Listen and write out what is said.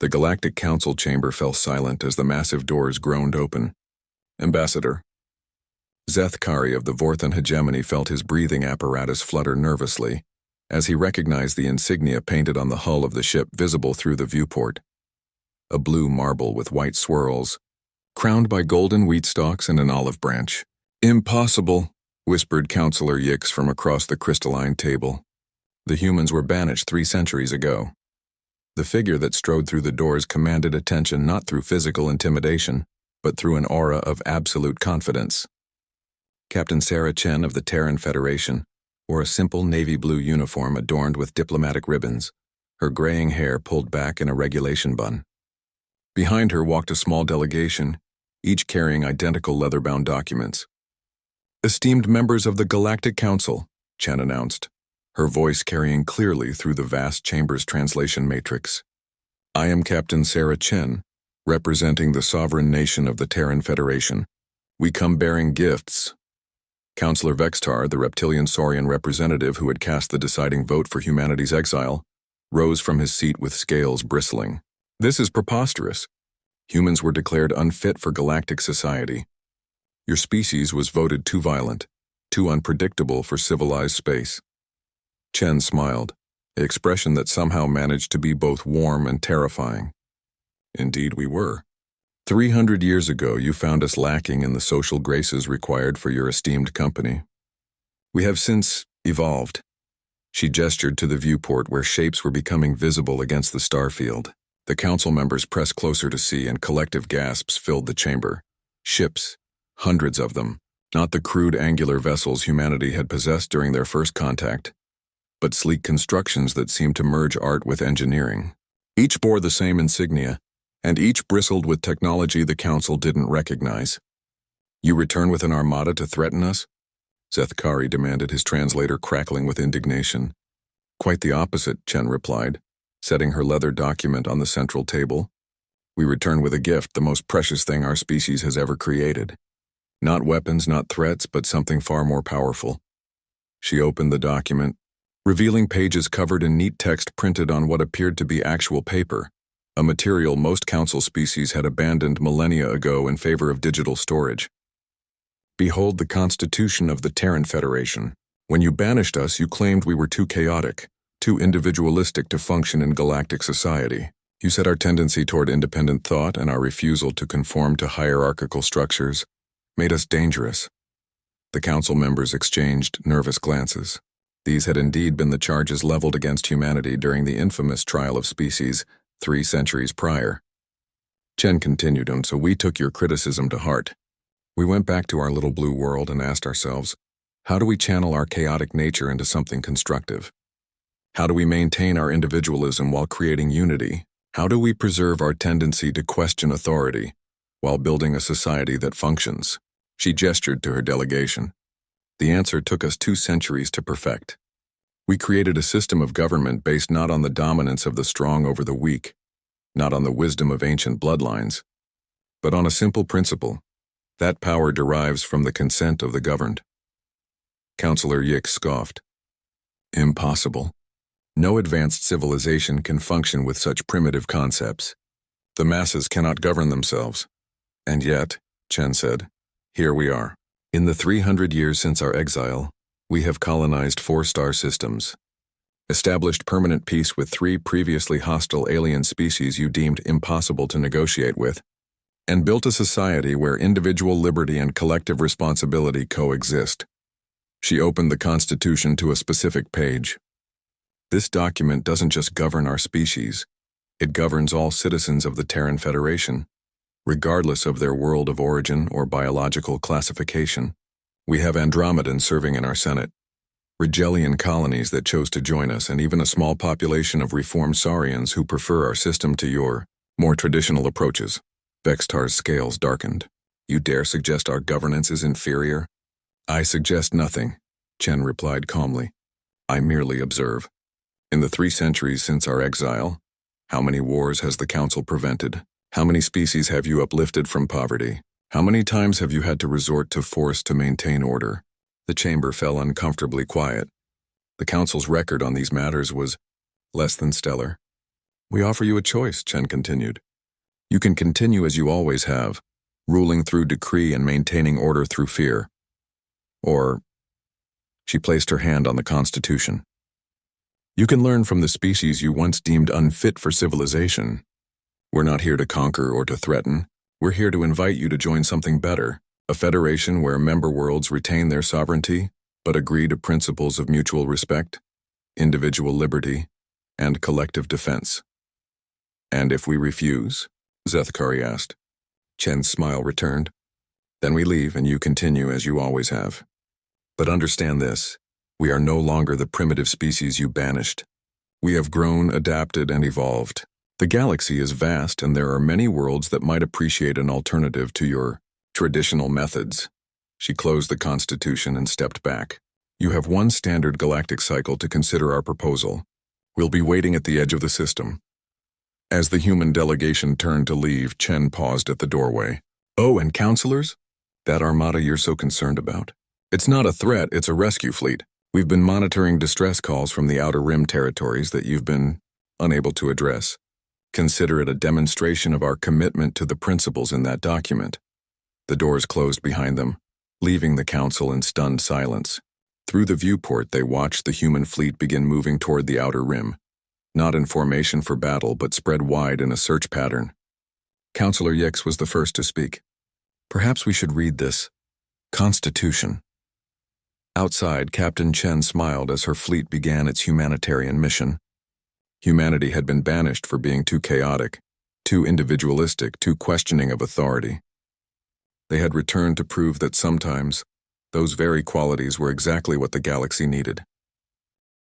The Galactic Council chamber fell silent as the massive doors groaned open. Ambassador. Zeth Kari of the Vorthan hegemony felt his breathing apparatus flutter nervously as he recognized the insignia painted on the hull of the ship visible through the viewport. A blue marble with white swirls, crowned by golden wheat stalks and an olive branch. Impossible, whispered Counselor Yix from across the crystalline table. The humans were banished 3 centuries ago. The figure that strode through the doors commanded attention not through physical intimidation, but through an aura of absolute confidence. Captain Sarah Chen of the Terran Federation wore a simple navy blue uniform adorned with diplomatic ribbons, her graying hair pulled back in a regulation bun. Behind her walked a small delegation, each carrying identical leather-bound documents. Esteemed members of the Galactic Council, Chen announced, her voice carrying clearly through the vast chamber's translation matrix. I am Captain Sarah Chen, representing the sovereign nation of the Terran Federation. We come bearing gifts. Counselor Vextar, the reptilian saurian representative who had cast the deciding vote for humanity's exile, rose from his seat with scales bristling. This is preposterous. Humans were declared unfit for galactic society. Your species was voted too violent, too unpredictable for civilized space. Chen smiled, an expression that somehow managed to be both warm and terrifying. Indeed we were. 300 years ago you found us lacking in the social graces required for your esteemed company. We have since evolved. She gestured to the viewport where shapes were becoming visible against the starfield. The council members pressed closer to see and collective gasps filled the chamber. Ships, hundreds of them, not the crude angular vessels humanity had possessed during their first contact, but sleek constructions that seemed to merge art with engineering. Each bore the same insignia, and each bristled with technology the council didn't recognize. You return with an armada to threaten us? Zeth Kari demanded, his translator crackling with indignation. Quite the opposite, Chen replied, setting her leather document on the central table. We return with a gift, the most precious thing our species has ever created. Not weapons, not threats, but something far more powerful. She opened the document, revealing pages covered in neat text printed on what appeared to be actual paper, a material most council species had abandoned millennia ago in favor of digital storage. Behold the Constitution of the Terran Federation. When you banished us, you claimed we were too chaotic, too individualistic to function in galactic society. You said our tendency toward independent thought and our refusal to conform to hierarchical structures made us dangerous. The council members exchanged nervous glances. These had indeed been the charges leveled against humanity during the infamous trial of species 3 centuries prior. Chen continued, and so we took your criticism to heart. We went back to our little blue world and asked ourselves, how do we channel our chaotic nature into something constructive? How do we maintain our individualism while creating unity? How do we preserve our tendency to question authority while building a society that functions? She gestured to her delegation. The answer took us 2 centuries to perfect. We created a system of government based not on the dominance of the strong over the weak, not on the wisdom of ancient bloodlines, but on a simple principle. That power derives from the consent of the governed. Counselor Yix scoffed. Impossible. No advanced civilization can function with such primitive concepts. The masses cannot govern themselves. And yet, Chen said, here we are. In the 300 years since our exile, we have colonized 4 star systems, established permanent peace with 3 previously hostile alien species you deemed impossible to negotiate with, and built a society where individual liberty and collective responsibility coexist. She opened the Constitution to a specific page. This document doesn't just govern our species, it governs all citizens of the Terran Federation, regardless of their world of origin or biological classification. We have Andromedans serving in our Senate, Rigelian colonies that chose to join us, and even a small population of reformed Saurians who prefer our system to your more traditional approaches. Vextar's scales darkened. You dare suggest our governance is inferior? I suggest nothing, Chen replied calmly. I merely observe. In the 3 centuries since our exile, how many wars has the Council prevented? How many species have you uplifted from poverty? How many times have you had to resort to force to maintain order? The chamber fell uncomfortably quiet. The Council's record on these matters was less than stellar. We offer you a choice, Chen continued. You can continue as you always have, ruling through decree and maintaining order through fear. Or, she placed her hand on the Constitution. You can learn from the species you once deemed unfit for civilization. We're not here to conquer or to threaten. We're here to invite you to join something better, a federation where member worlds retain their sovereignty, but agree to principles of mutual respect, individual liberty, and collective defense. And if we refuse? Zethkari asked. Chen's smile returned. Then we leave and you continue as you always have. But understand this, we are no longer the primitive species you banished. We have grown, adapted, and evolved. The galaxy is vast and there are many worlds that might appreciate an alternative to your traditional methods. She closed the Constitution and stepped back. You have one standard galactic cycle to consider our proposal. We'll be waiting at the edge of the system. As the human delegation turned to leave, Chen paused at the doorway. Oh, and counselors? That armada you're so concerned about? It's not a threat, it's a rescue fleet. We've been monitoring distress calls from the Outer Rim territories that you've been unable to address. Consider it a demonstration of our commitment to the principles in that document. The doors closed behind them, leaving the council in stunned silence. Through the viewport, they watched the human fleet begin moving toward the Outer Rim, not in formation for battle, but spread wide in a search pattern. Counselor Yix was the first to speak. Perhaps we should read this Constitution. Outside, Captain Chen smiled as her fleet began its humanitarian mission. Humanity had been banished for being too chaotic, too individualistic, too questioning of authority. They had returned to prove that sometimes those very qualities were exactly what the galaxy needed.